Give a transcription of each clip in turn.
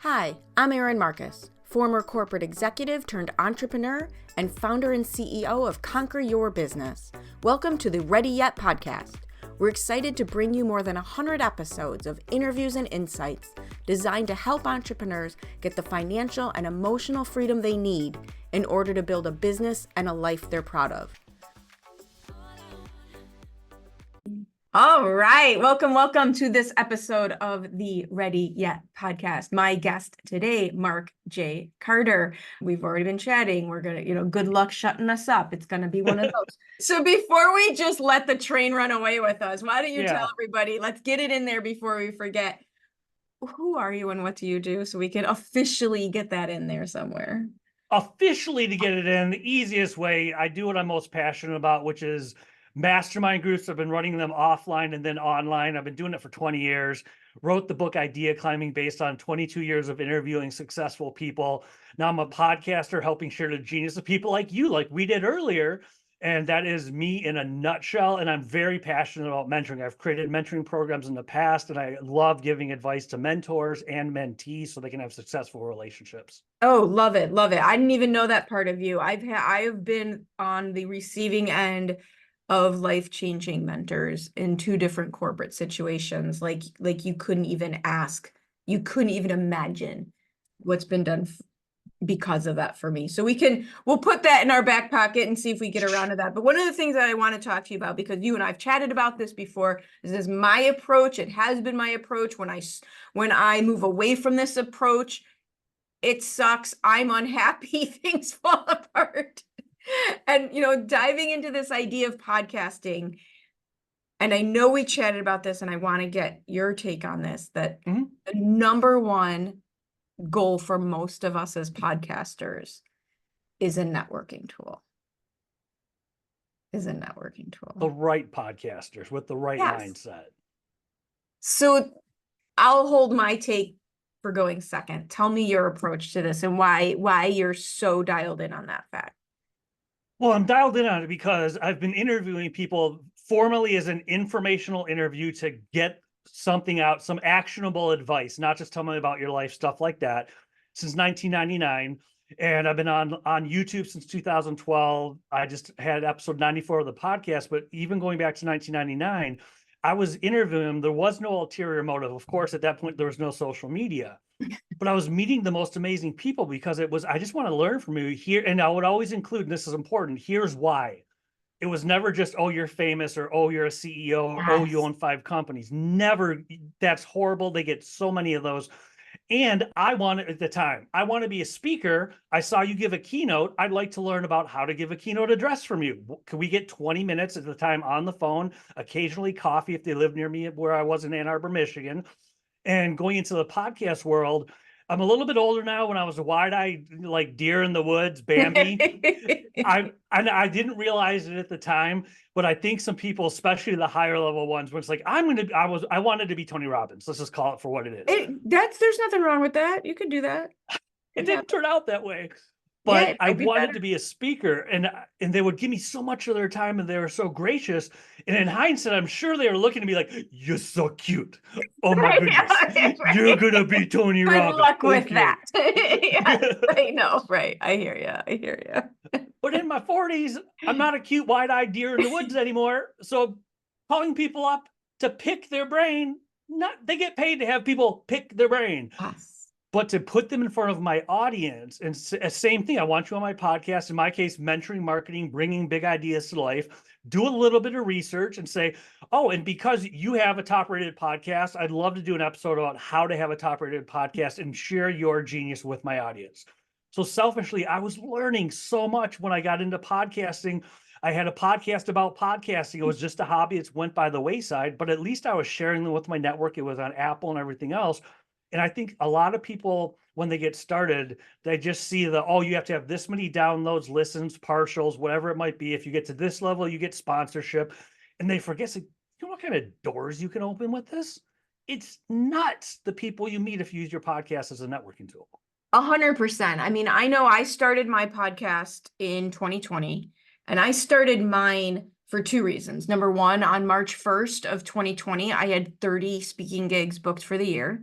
Hi, I'm Erin Marcus, former corporate executive turned entrepreneur and founder and CEO of Conquer Your Business. Welcome to the Ready Yet podcast. We're excited to bring you more than 100 episodes of interviews and insights designed to help entrepreneurs get the financial and emotional freedom they need in order to build a business and a life they're proud of. All right. Welcome to this episode of the Ready Yet podcast. My guest today, Mark J. Carter. We've already been chatting. We're going to, good luck shutting us up. It's going to be one of those. So before we just let the train run away with us, why don't you tell everybody, let's get it in there before we forget. Who are you and what do you do? So we can officially get that in there somewhere. Officially, to get it in, the easiest way, I do what I'm most passionate about, which is mastermind groups. I've been running them offline and then online. I've been doing it for 20 years. Wrote the book Idea Climbing based on 22 years of interviewing successful people. Now I'm a podcaster helping share the genius of people like you, like we did earlier. And that is me in a nutshell. And I'm very passionate about mentoring. I've created mentoring programs in the past, and I love giving advice to mentors and mentees so they can have successful relationships. Oh, love it. Love it. I didn't even know that part of you. I have been on the receiving end of life-changing mentors in two different corporate situations. Like you couldn't even ask, you couldn't even imagine what's been done because of that for me. So we'll put that in our back pocket and see if we get around to that. But one of the things that I want to talk to you about, because you and I've chatted about this before, is this my approach. It has been my approach. When I move away from this approach, it sucks. I'm unhappy. Things fall apart. And, diving into this idea of podcasting, and I know we chatted about this, and I want to get your take on this, that the number one goal for most of us as podcasters is a networking tool. The right podcasters with the right mindset. So I'll hold my take for going second. Tell me your approach to this and why you're so dialed in on that fact. Well, I'm dialed in on it because I've been interviewing people formally as an informational interview to get something out, some actionable advice, not just tell me about your life, stuff like that, since 1999. And I've been on YouTube since 2012. I just had episode 94 of the podcast, but even going back to 1999, I was interviewing him. There was no ulterior motive. Of course, at that point, there was no social media. But I was meeting the most amazing people because I just want to learn from you here. And I would always include, and this is important, here's why. It was never just, oh, you're famous, or, oh, you're a CEO, or, oh, you own 5 companies. Never. That's horrible. They get so many of those. And I wanted, at the time, I want to be a speaker. I saw you give a keynote. I'd like to learn about how to give a keynote address from you. Could we get 20 minutes at the time on the phone, occasionally coffee if they live near me where I was in Ann Arbor, Michigan? And going into the podcast world, I'm a little bit older now. When I was a wide-eyed, like deer in the woods, Bambi, I didn't realize it at the time, but I think some people, especially the higher level ones, were like, I wanted to be Tony Robbins. Let's just call it for what it is. There's nothing wrong with that. You could do that. It didn't turn out that way. But I wanted to be a speaker, and they would give me so much of their time, and they were so gracious. And in hindsight, I'm sure they were looking at me like, "You're so cute. Oh my goodness, you're gonna be Tony Robbins." Good luck with that. I know, right? I hear you. But in my 40s, I'm not a cute, wide-eyed deer in the woods anymore. So calling people up to pick their brain, they get paid to have people pick their brain. Yes. But to put them in front of my audience, and same thing, I want you on my podcast, in my case, mentoring, marketing, bringing big ideas to life, do a little bit of research and say, oh, and because you have a top-rated podcast, I'd love to do an episode about how to have a top-rated podcast and share your genius with my audience. So selfishly, I was learning so much when I got into podcasting. I had a podcast about podcasting. It was just a hobby. It went by the wayside, but at least I was sharing them with my network. It was on Apple and everything else. And I think a lot of people, when they get started, they just see you have to have this many downloads, listens, partials, whatever it might be. If you get to this level, you get sponsorship. And they forget, you know what kind of doors you can open with this? It's nuts, the people you meet if you use your podcast as a networking tool. 100%. I mean, I know I started my podcast in 2020, and I started mine for 2 reasons. Number one, on March 1st of 2020, I had 30 speaking gigs booked for the year.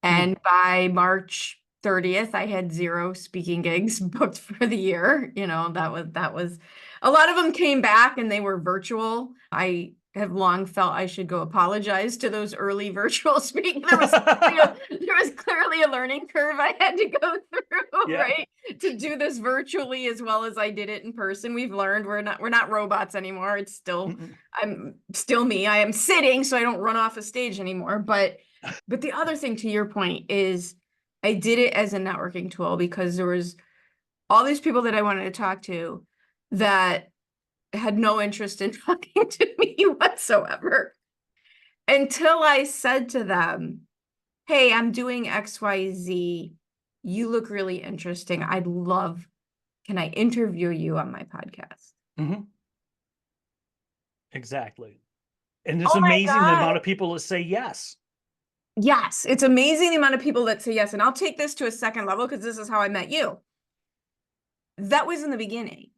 And by March 30th, I had 0 speaking gigs booked for the year. You know, that was a lot of them came back and they were virtual. I have long felt I should go apologize to those early virtual speaking. There was clearly a learning curve I had to go through, Yeah. right? To do this virtually as well as I did it in person. We've learned we're not robots anymore. It's still, I'm still me. I am sitting so I don't run off a stage anymore. But the other thing, to your point, is I did it as a networking tool because there was all these people that I wanted to talk to that had no interest in talking to me whatsoever, until I said to them, hey, I'm doing XYZ. You look really interesting. Can I interview you on my podcast? Mm-hmm. Exactly. And it's Oh my amazing the God. amount of people that say yes. Yes, it's amazing the amount of people that say yes. And I'll take this to a second level because this is how I met you. That was in the beginning.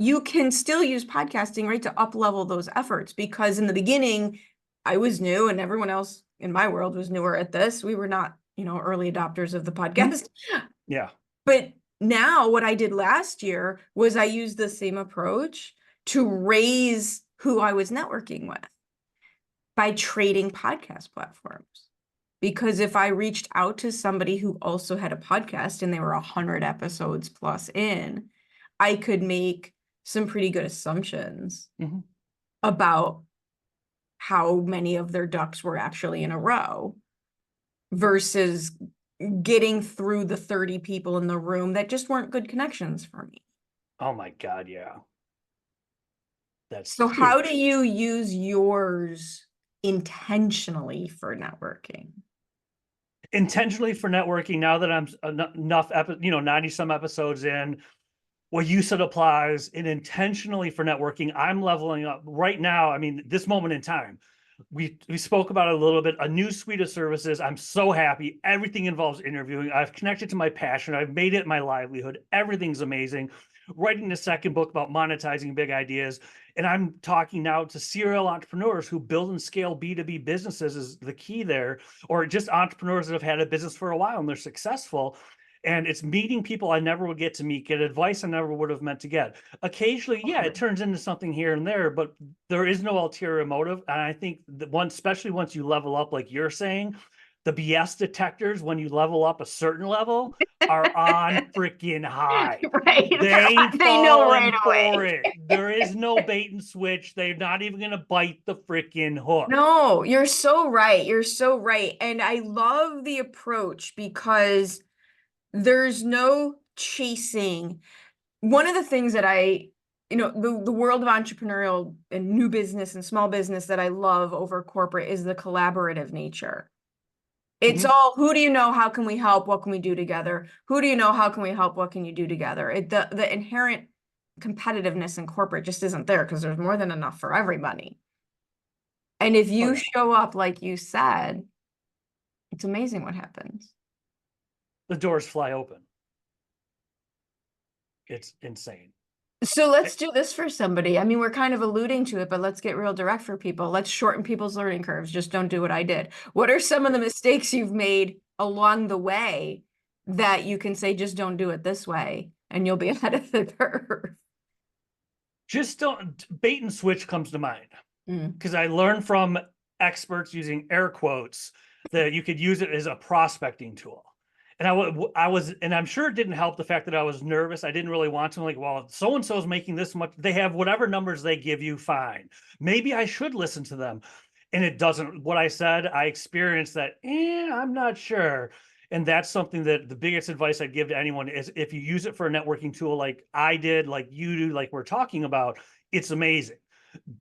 You can still use podcasting, right, to up level those efforts, because in the beginning, I was new and everyone else in my world was newer at this. We were not, early adopters of the podcast. Yeah. But now what I did last year was I used the same approach to raise who I was networking with by trading podcast platforms. Because if I reached out to somebody who also had a podcast and they were 100 episodes plus in, I could make some pretty good assumptions about how many of their ducks were actually in a row versus getting through the 30 people in the room that just weren't good connections for me. Oh my God, yeah. That's So huge. how do you use yours intentionally for networking? Intentionally for networking, now that I'm enough 90 some episodes in, what you said applies. And intentionally for networking, I'm leveling up right now. I mean, this moment in time, we spoke about it a little bit, a new suite of services. I'm so happy. Everything involves interviewing. I've connected to my passion. I've made it my livelihood. Everything's amazing. Writing the second book about monetizing big ideas. And I'm talking now to serial entrepreneurs who build and scale B2B businesses is the key there, or just entrepreneurs that have had a business for a while and they're successful. And it's meeting people I never would get to meet, get advice I never would have meant to get. Occasionally, yeah, it turns into something here and there, but there is no ulterior motive. And I think that especially once you level up, like you're saying, the BS detectors, when you level up a certain level, are on freaking high. Right. They know right for away. it. There is no bait and switch. They're not even going to bite the freaking hook. No, you're so right. You're so right. And I love the approach because there's no chasing. One of the things that the world of entrepreneurial and new business and small business that I love over corporate is the collaborative nature. It's all, who do you know? How can we help? What can we do together? Who do you know? How can we help? What can you do together? The inherent competitiveness in corporate just isn't there because there's more than enough for everybody. And if you show up like you said, it's amazing what happens. The doors fly open. It's insane. So let's do this for somebody. I mean, we're kind of alluding to it, but let's get real direct for people. Let's shorten people's learning curves. Just don't do what I did. What are some of the mistakes you've made along the way that you can say, just don't do it this way, and you'll be ahead of the curve? Just don't. Bait and switch comes to mind because I learned from experts, using air quotes, that you could use it as a prospecting tool. And I was, and I'm sure it didn't help the fact that I was nervous. I didn't really want to, like, well, so-and-so is making this much. They have whatever numbers they give you, fine. Maybe I should listen to them. And it doesn't. What I said, I experienced that, I'm not sure. And that's something that the biggest advice I'd give to anyone is, if you use it for a networking tool like I did, like you do, like we're talking about, it's amazing.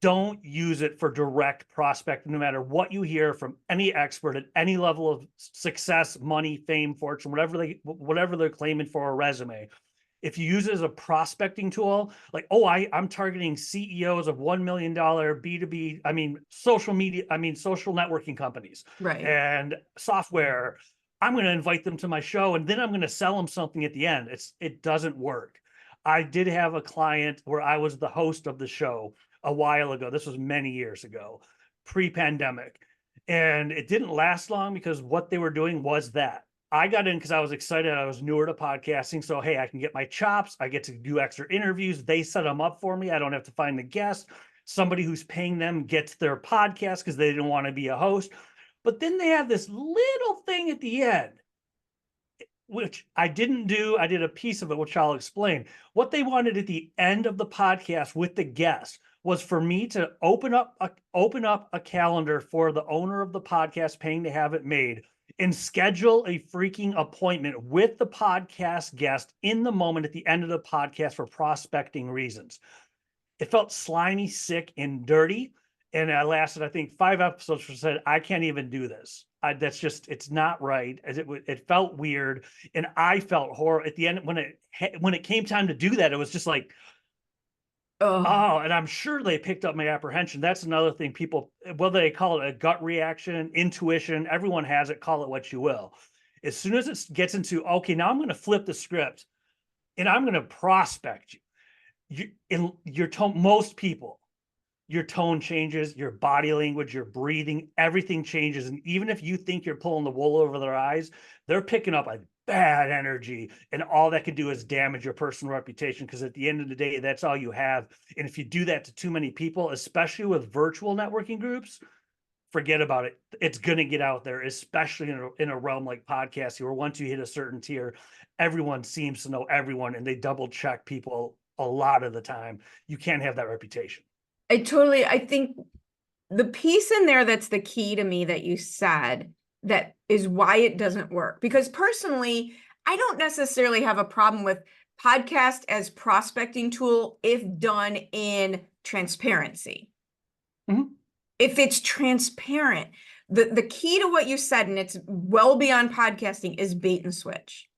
Don't use it for direct prospecting, no matter what you hear from any expert at any level of success, money, fame, fortune, whatever they're claiming for a resume. If you use it as a prospecting tool, like, I'm targeting CEOs of $1 million B2B, social media, social networking companies, Right. and software. I'm going to invite them to my show and then I'm going to sell them something at the end. It doesn't work. I did have a client where I was the host of the show a while ago. This was many years ago, pre-pandemic. And it didn't last long because what they were doing was that. I got in because I was excited. I was newer to podcasting. So, hey, I can get my chops. I get to do extra interviews. They set them up for me. I don't have to find the guest. Somebody who's paying them gets their podcast because they didn't want to be a host. But then they have this little thing at the end, which I didn't do. I did a piece of it, which I'll explain. What they wanted at the end of the podcast with the guest was for me to open up a calendar for the owner of the podcast paying to have it made and schedule a freaking appointment with the podcast guest in the moment at the end of the podcast for prospecting reasons. It felt slimy, sick, and dirty. And I lasted, I think, 5 episodes for said, I can't even do this. That's just, it's not right. As it felt weird. And I felt horrible at the end when it came time to do that. It was just like, oh, and I'm sure they picked up my apprehension. That's another thing people, whether they call it a gut reaction, intuition, everyone has it, call it what you will. As soon as it gets into, okay, now I'm going to flip the script and I'm going to prospect you. In your tone, most people, your tone changes, your body language, your breathing, everything changes. And even if you think you're pulling the wool over their eyes, they're picking up a bad energy, and all that could do is damage your personal reputation, because at the end of the day, that's all you have. And if you do that to too many people, especially with virtual networking groups, forget about it. It's going to get out there, especially in a realm like podcasting, where once you hit a certain tier, everyone seems to know everyone, and they double check people a lot of the time. You can't have that reputation. I think the piece in there that's the key to me that you said that is why it doesn't work. Because personally, I don't necessarily have a problem with podcast as prospecting tool if done in transparency. Mm-hmm. If it's transparent, the key to what you said, and it's well beyond podcasting, is bait and switch.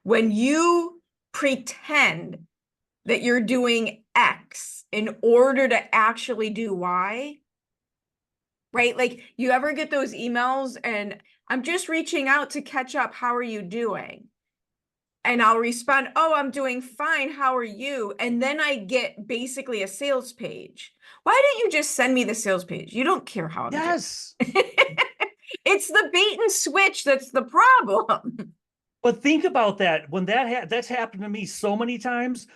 When you pretend that you're doing X in order to actually do Y, right? Like, you ever get those emails and I'm just reaching out to catch up. How are you doing? And I'll respond, oh, I'm doing fine. How are you? And then I get basically a sales page. Why didn't you just send me the sales page? You don't care how I'm doing. Yes. It's the bait and switch that's the problem. But think about that. When that's happened to me so many times,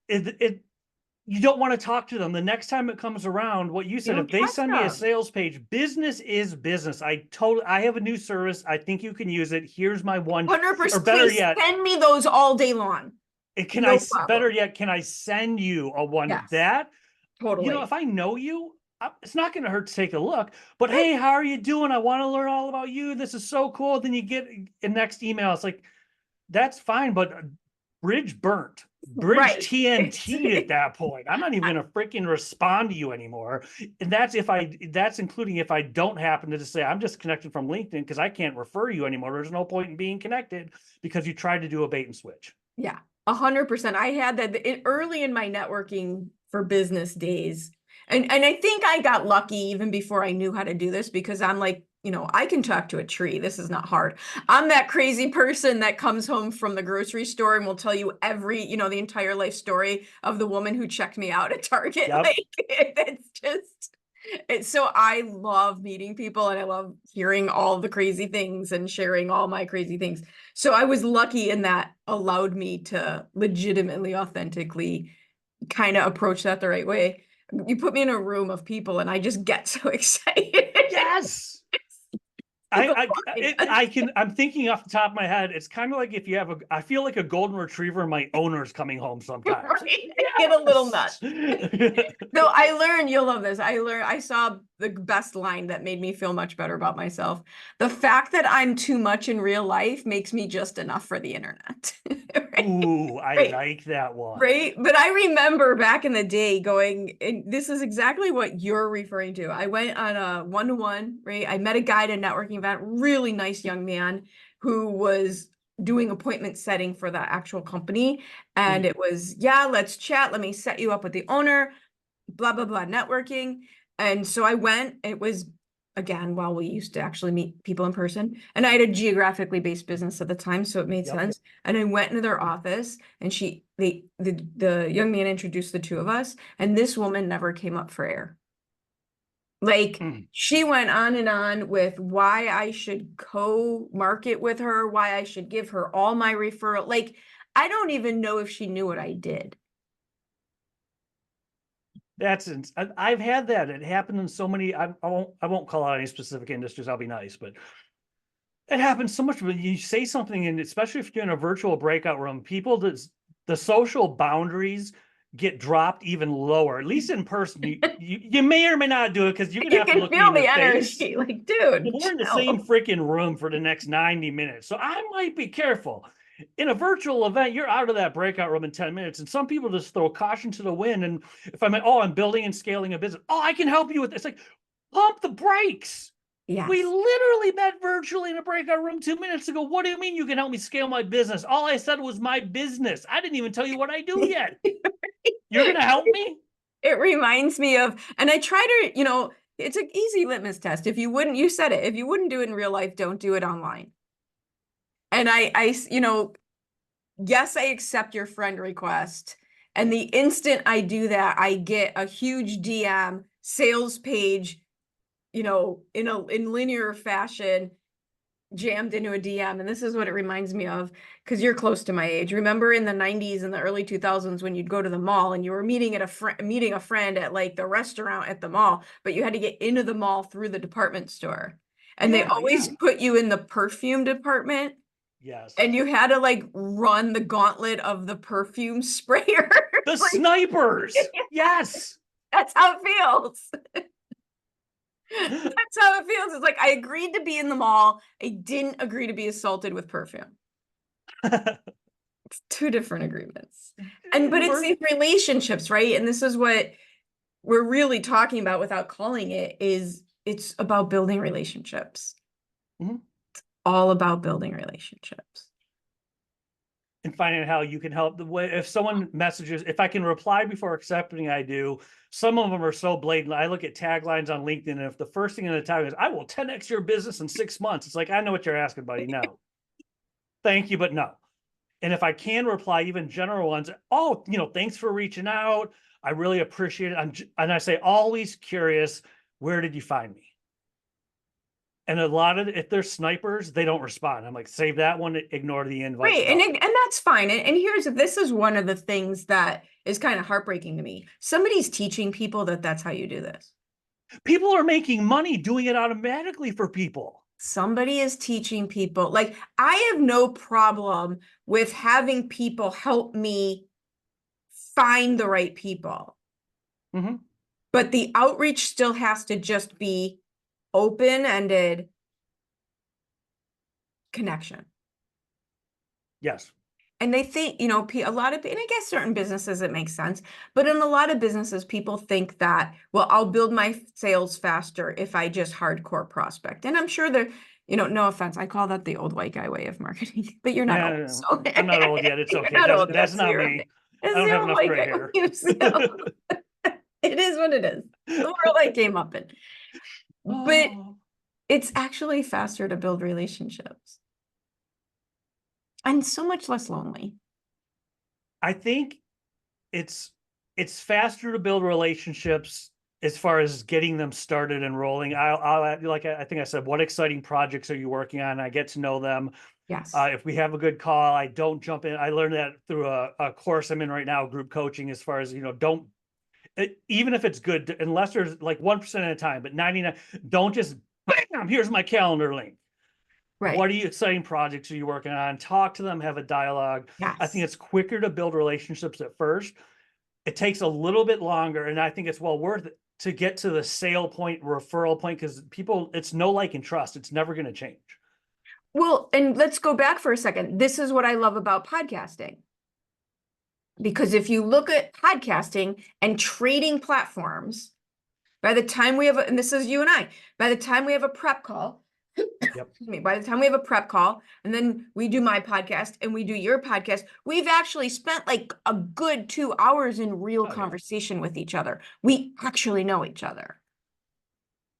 you don't want to talk to them. The next time it comes around, what you said, if they send me a sales page, business is business. I have a new service. I think you can use it. Here's my 100%. Or better yet, send me those all day long. Better yet, can I send you a one? Yes, that totally. You know, if I know you, it's not going to hurt to take a look. But hey, how are you doing? I want to learn all about you. This is so cool. Then you get a next email. It's like, that's fine, but bridge burnt. Bridge TNT at that point. I'm not even going to freaking respond to you anymore. And that's including if I don't happen to just say, I'm just connected from LinkedIn because I can't refer you anymore. There's no point in being connected because you tried to do a bait and switch. Yeah, 100%. I had that early in my networking for business days. And I think I got lucky even before I knew how to do this, because I'm like, I can talk to a tree. This is not hard. I'm that crazy person that comes home from the grocery store and will tell you the entire life story of the woman who checked me out at Target. Yep. Like, so I love meeting people, and I love hearing all the crazy things and sharing all my crazy things. So I was lucky in that allowed me to legitimately, authentically kind of approach that the right way. You put me in a room of people and I just get so excited. Yes. I'm thinking off the top of my head, it's kind of like if you have I feel like a golden retriever, my owner's coming home sometimes. Right? Yes. I get a little nuts. No, I learned, you'll love this. I saw the best line that made me feel much better about myself. The fact that I'm too much in real life makes me just enough for the internet. Right? Ooh, I like that one. Right. But I remember back in the day going, and this is exactly what you're referring to. I went on a one-to-one, right? I met a guy at a networking event, really nice young man who was doing appointment setting for the actual company. And it was, yeah, let's chat. Let me set you up with the owner, blah, blah, blah, networking. And so I went. It was, again, while we used to actually meet people in person, and I had a geographically based business at the time, so it made sense. And I went into their office, and the young man introduced the two of us, and this woman never came up for air. Like Mm. she went on and on with why I should co-market with her, why I should give her all my referral. Like, I don't even know if she knew what I did. I've had that. It happened in so many. I won't call out any specific industries. I'll be nice, but it happens so much when you say something, and especially if you're in a virtual breakout room, the social boundaries get dropped even lower. At least in person, you may or may not do it because you're gonna You have to can look me feel in the the face. energy. Like, dude, We're in the chill. same freaking room for the next 90 minutes, so I might be careful. In a virtual event, you're out of that breakout room in 10 minutes, and some people just throw caution to the wind. And if I'm building and scaling a business, I can help you with this. It's like, pump the brakes. We Yes. literally met virtually in a breakout room 2 minutes ago. What do you mean you can help me scale my business? All I said was my business. I didn't even tell you what I do yet. You're going to help me? It reminds me of, and I try to, it's an easy litmus test. If you wouldn't, you said it, if you wouldn't do it in real life, don't do it online. And yes, I accept your friend request. And the instant I do that, I get a huge DM sales page, in linear fashion, jammed into a DM. And this is what it reminds me of, because you're close to my age. Remember in the 90s and the early 2000s when you'd go to the mall and you were meeting a friend at like the restaurant at the mall, but you had to get into the mall through the department store. And they always put you in the perfume department. Yes. And you had to like run the gauntlet of the perfume sprayer. The snipers. Yes. That's how it feels. That's how it feels. It's like I agreed to be in the mall. I didn't agree to be assaulted with perfume. It's two different agreements. But it's these relationships, right? And this is what we're really talking about without calling it's about building relationships. Mm-hmm. It's all about building relationships. And finding out how you can help. The way if someone messages, if I can reply before accepting, I do. Some of them are so blatant. I look at taglines on LinkedIn, and if the first thing in the tag is "I will 10x your business in 6 months," it's like, I know what you're asking, buddy. No, thank you, but no. And if I can reply, even general ones, thanks for reaching out. I really appreciate it. And I say, always curious. Where did you find me? And a lot of, if they're snipers, they don't respond. I'm like, save that one, ignore the invite. Right. And that's fine. And this is one of the things that is kind of heartbreaking to me. Somebody's teaching people that that's how you do this. People are making money doing it automatically for people. Somebody is teaching people. Like, I have no problem with having people help me find the right people. Mm-hmm. But the outreach still has to just be open-ended connection. Yes. And they think, a lot of, and I guess certain businesses, it makes sense, but in a lot of businesses, people think that, well, I'll build my sales faster if I just hardcore prospect. And I'm sure they're, no offense, I call that the old white guy way of marketing, but you're not old. So. I'm not old yet. It's okay. That's not me. I don't have enough gray hair. It is what it is. The world I came up in. But it's actually faster to build relationships. And so much less lonely. I think it's faster to build relationships as far as getting them started and rolling. I think I said, what exciting projects are you working on? I get to know them. Yes. If we have a good call, I don't jump in. I learned that through a course I'm in right now, group coaching, as far as, even if it's good, unless there's like 1% at a time, but 99, don't just, bam, here's my calendar link. Right. What are you exciting projects are you working on? Talk to them, have a dialogue. Yes. I think it's quicker to build relationships at first. It takes a little bit longer, and I think it's well worth it to get to the sale point, referral point, because people, it's know, like, and trust. It's never going to change. Well, and let's go back for a second. This is what I love about podcasting. Because if you look at podcasting and trading platforms, by the time we have, and this is you and I, by the time we have a prep call, by the time we have a prep call, and then we do my podcast and we do your podcast, we've actually spent like a good 2 hours in real conversation with each other. We actually know each other.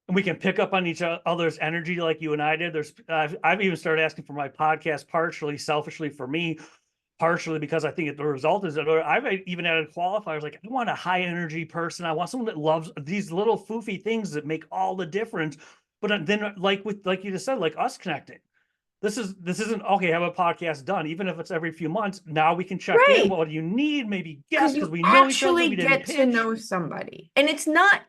And we can pick up on each other's energy like you and I did. I've even started asking for my podcast partially selfishly for me. partially because I think the result is that I've even added qualifiers like I want a high energy person. I want someone that loves these little foofy things that make all the difference. But then, like you just said, like us connecting. This isn't okay. Have a podcast done, even if it's every few months. Now we can check in. Right. What do you need? Maybe guess Because because you we know each other. actually We didn't get to pitch. know somebody. And it's not,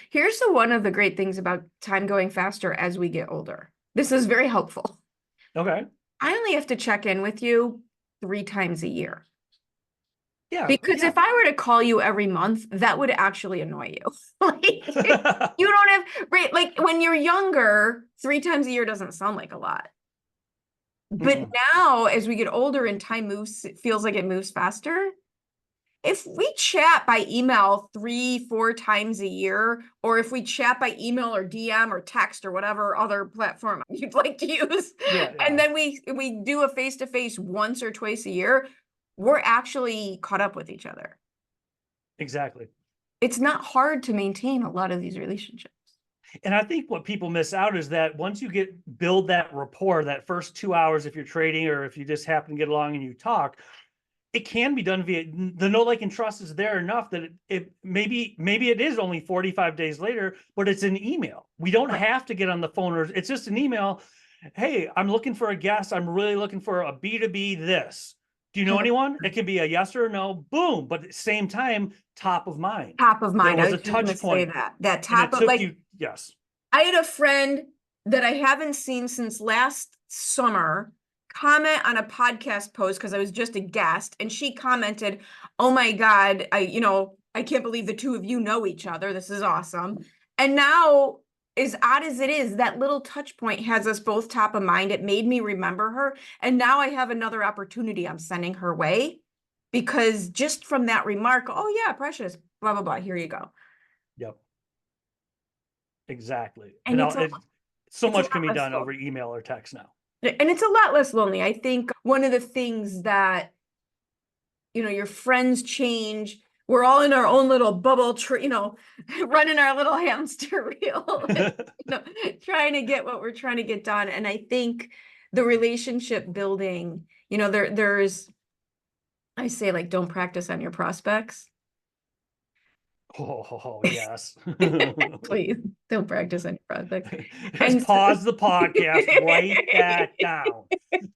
here's one of the great things about time going faster as we get older. This is very helpful. Okay. I only have to check in with you 3 times a year. Yeah. Because if I were to call you every month, that would actually annoy you. Like, you don't have, right? Like when you're younger, 3 times a year doesn't sound like a lot. But now, as we get older and time moves, it feels like it moves faster. If we chat by email 3-4 times a year, or if we chat by email or DM or text or whatever other platform you'd like to use, and then we do a face-to-face once or twice a year, we're actually caught up with each other. Exactly. It's not hard to maintain a lot of these relationships. And I think what people miss out is that once you build that rapport, that first 2 hours, if you're trading or if you just happen to get along and you talk, it can be done via the know, like, and trust is there enough that it maybe it is only 45 days later, but it's an email. We don't have to get on the phone, or it's just an email. Hey, I'm looking for a guest. I'm really looking for a B2B this. Do you know anyone? It can be a yes or a no, boom. But at the same time, top of mind. Top of mind. There I was was a touch going to say point. that top of, like, yes. I had a friend that I haven't seen since last summer comment on a podcast post because I was just a guest, and she commented, "Oh my God, I can't believe the two of you know each other. This is awesome." And now, as odd as it is, that little touch point has us both top of mind. It made me remember her. And now I have another opportunity I'm sending her way because just from that remark, "Oh yeah, Precious, blah, blah, blah, here you go." Yep. Exactly. And So much can be done over email or text now. And it's a lot less lonely. I think one of the things that, your friends change. We're all in our own little bubble, running our little hamster wheel, trying to get what we're trying to get done. And I think the relationship building, I say, like, don't practice on your prospects. Oh, yes. Please don't practice on your prospects. Just pause the podcast, write that down.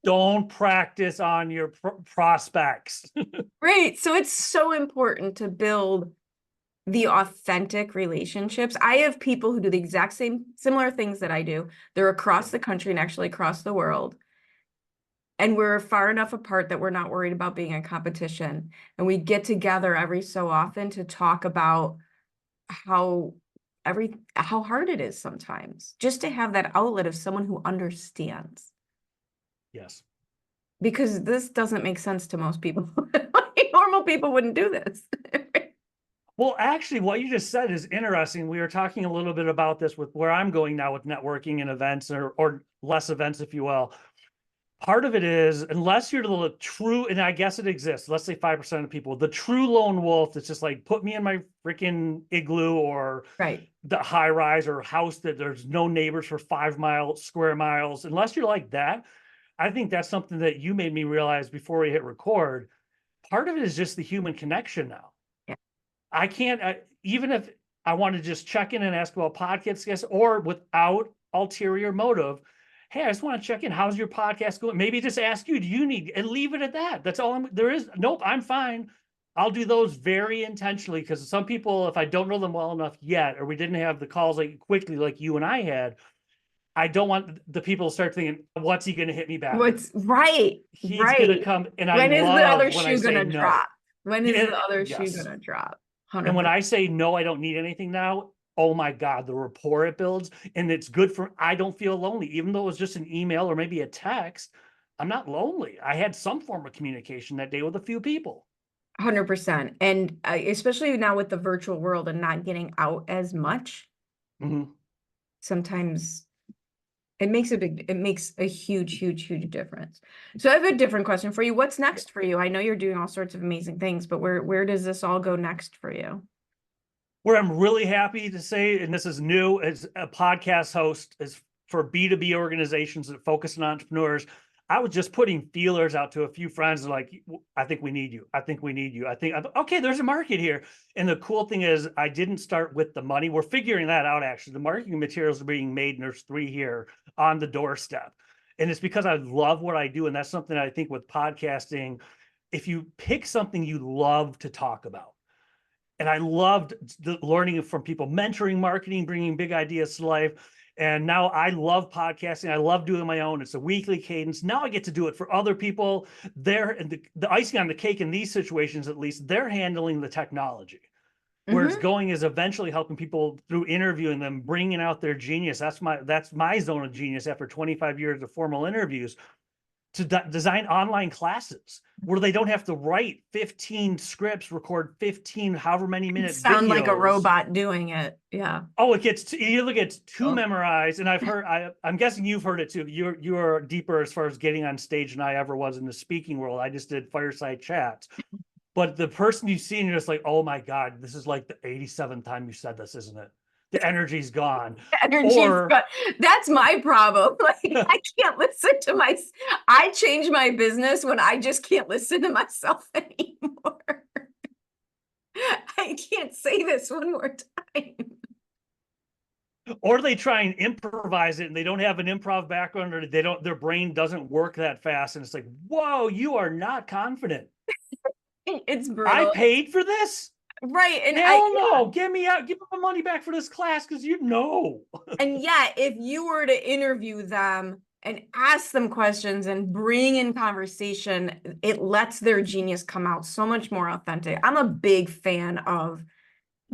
Don't practice on your prospects. Right. So it's so important to build the authentic relationships. I have people who do the exact similar things that I do. They're across the country and actually across the world. And we're far enough apart that we're not worried about being in competition. And we get together every so often to talk about how hard it is sometimes, just to have that outlet of someone who understands. Yes. Because this doesn't make sense to most people. Normal people wouldn't do this. Well, actually, what you just said is interesting. We were talking a little bit about this with where I'm going now with networking and events, or less events, if you will. Part of it is, unless you're the true, and I guess it exists, let's say 5% of people, the true lone wolf that's just like, put me in my freaking igloo or the high rise or house that there's no neighbors for 5 square miles. Unless you're like that, I think that's something that you made me realize before we hit record. Part of it is just the human connection now. Yeah. I can't, even if I want to just check in and ask about podcasts, guests, or without ulterior motive, hey, I just want to check in. How's your podcast going? Maybe just ask you, do you need, and leave it at that. That's all there is. Nope, I'm fine. I'll do those very intentionally, because some people, if I don't know them well enough yet, or we didn't have the calls like quickly like you and I had, I don't want the people to start thinking, what's he going to hit me back? What's right? He's going to come. And when I is love the other when shoe I say gonna no. drop? When is the other shoe gonna drop? 100%. And when I say no, I don't need anything now. Oh my God, the rapport it builds. And it's good I don't feel lonely, even though it was just an email or maybe a text. I'm not lonely. I had some form of communication that day with a few people. 100%. And especially now with the virtual world and not getting out as much, sometimes it makes a huge, huge, huge difference. So I have a different question for you. What's next for you? I know you're doing all sorts of amazing things, but where does this all go next for you? Where I'm really happy to say, and this is new, as a podcast host, is for B2B organizations that focus on entrepreneurs. I was just putting feelers out to a few friends like, I think we need you. I think we need you. Okay, there's a market here. And the cool thing is I didn't start with the money. We're figuring that out, actually. The marketing materials are being made, and there's 3 here on the doorstep. And it's because I love what I do. And that's something I think with podcasting, if you pick something you love to talk about, and I loved learning from people, mentoring, marketing, bringing big ideas to life. And now I love podcasting. I love doing my own. It's a weekly cadence. Now I get to do it for other people. And the icing on the cake in these situations, at least, they're handling the technology. Where it's going is eventually helping people through interviewing them, bringing out their genius. That's my zone of genius after 25 years of formal interviews, to design online classes where they don't have to write 15 scripts, record 15 however many minute Sound like a videos. robot doing it. Yeah. Oh, it gets too memorized. And I've heard, I'm guessing you've heard it too. You're deeper as far as getting on stage than I ever was in the speaking world. I just did fireside chats. But the person you see and you're just like, oh my God, this is like the 87th time you said this, isn't it? The energy's gone. That's my problem. Like, I can't listen to I change my business when I just can't listen to myself anymore. I can't say this one more time. Or they try and improvise it and they don't have an improv background, or their brain doesn't work that fast. And it's like, whoa, you are not confident. It's brutal. I paid for this? Right. And hell no, give me my money back for this class, because and yet, if you were to interview them and ask them questions and bring in conversation, it lets their genius come out so much more authentic. I'm a big fan of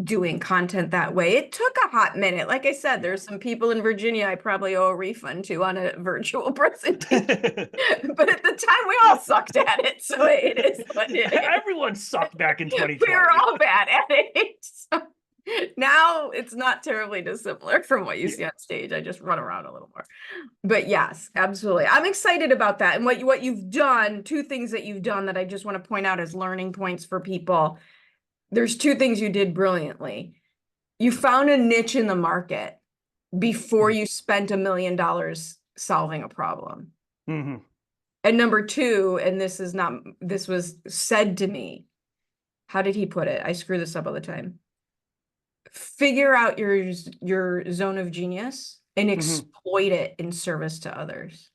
doing content that way. It took a hot minute. Like I said, there's some people in Virginia I probably owe a refund to on a virtual presentation. But at the time, we all sucked at it. So it is what it is. Everyone sucked back in 2020. We were all bad at it. So now it's not terribly dissimilar from what you see on stage. I just run around a little more. But yes, absolutely. I'm excited about that. And what you've done, 2 things that you've done that I just want to point out as learning points for people. There's 2 things you did brilliantly. You found a niche in the market before you spent $1 million solving a problem. Mm-hmm. And number 2, and this was said to me, how did he put it? I screw this up all the time. Figure out your zone of genius and exploit it in service to others.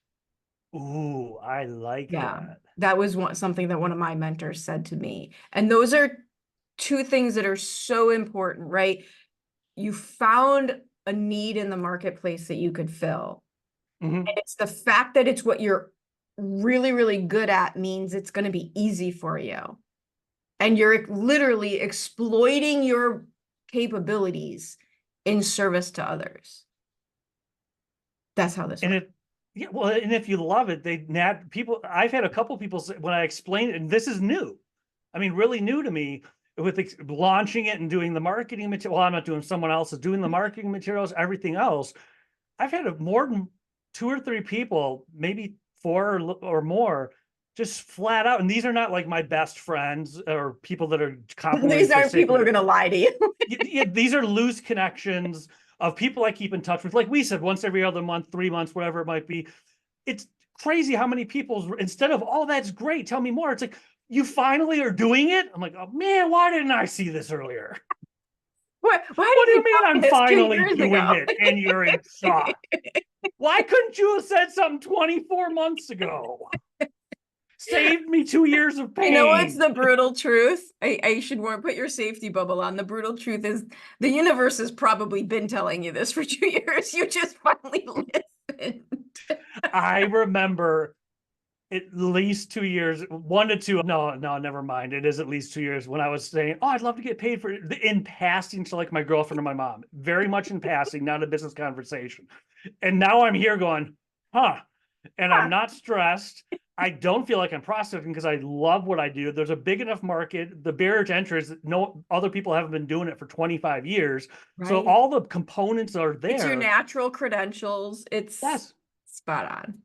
Ooh, I like that. That was something that one of my mentors said to me. And those are 2 things that are so important, right? You found a need in the marketplace that you could fill. And it's the fact that it's what you're really, really good at means it's going to be easy for you. And you're literally exploiting your capabilities in service to others. That's how this works. And if you love it, I've had a couple people say, when I explain it, and this is new, I mean, really new to me, with launching it and doing the marketing material. Well, I'm not doing, someone else is doing the marketing materials, everything else. I've had more than 2 or 3 people, maybe 4 or more, just flat out. And these are not like my best friends or people that are complimenting. These aren't people who are going to lie to you. These are loose connections of people I keep in touch with. Like we said, once every other month, 3 months, whatever it might be. It's crazy how many people, instead of, oh, that's great, tell me more. It's like, you finally are doing it? I'm like, oh man, why didn't I see this earlier? What do you mean I'm finally doing it and you're in shock? Why couldn't you have said something 24 months ago? Saved me 2 years of pain. You know what's the brutal truth? I should put your safety bubble on. The brutal truth is the universe has probably been telling you this for 2 years. You just finally listened. I remember at least 2 years, 1 to 2. No, never mind. It is at least 2 years when I was saying, oh, I'd love to get paid for it, in passing to like my girlfriend or my mom, very much in passing, not a business conversation. And now I'm here going, and I'm not stressed. I don't feel like I'm prospecting because I love what I do. There's a big enough market. The barrier to entry is no other people haven't been doing it for 25 years. Right. So all the components are there. It's your natural credentials. It's spot on.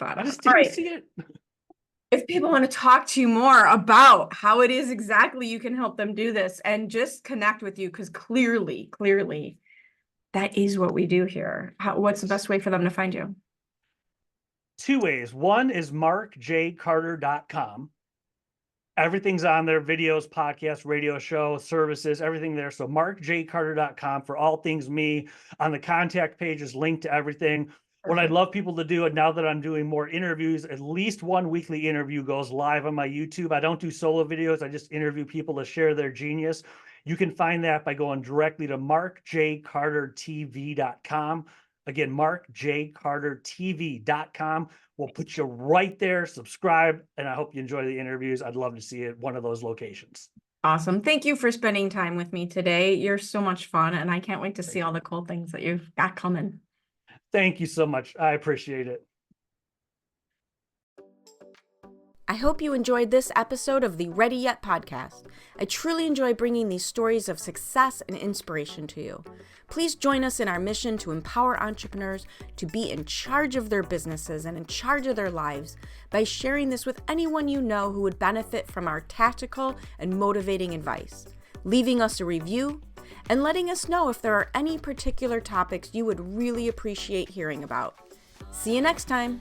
I just didn't see it. If people want to talk to you more about how it is exactly you can help them do this and just connect with you, because clearly, that is what we do here. What's the best way for them to find you? Two ways. One is markjcarter.com. Everything's on there, videos, podcasts, radio show, services, everything there. So markjcarter.com for all things me. On the contact page is linked to everything. What I'd love people to do, and now that I'm doing more interviews, at least one weekly interview goes live on my YouTube. I don't do solo videos. I just interview people to share their genius. You can find that by going directly to markjcartertv.com. Again, markjcartertv.com. We'll put you right there. Subscribe, and I hope you enjoy the interviews. I'd love to see it at one of those locations. Awesome. Thank you for spending time with me today. You're so much fun, and I can't wait to see all the cool things that you've got coming. Thank you so much. I appreciate it. I hope you enjoyed this episode of the Ready Yet podcast. I truly enjoy bringing these stories of success and inspiration to you. Please join us in our mission to empower entrepreneurs to be in charge of their businesses and in charge of their lives by sharing this with anyone you know who would benefit from our tactical and motivating advice, leaving us a review, and letting us know if there are any particular topics you would really appreciate hearing about. See you next time.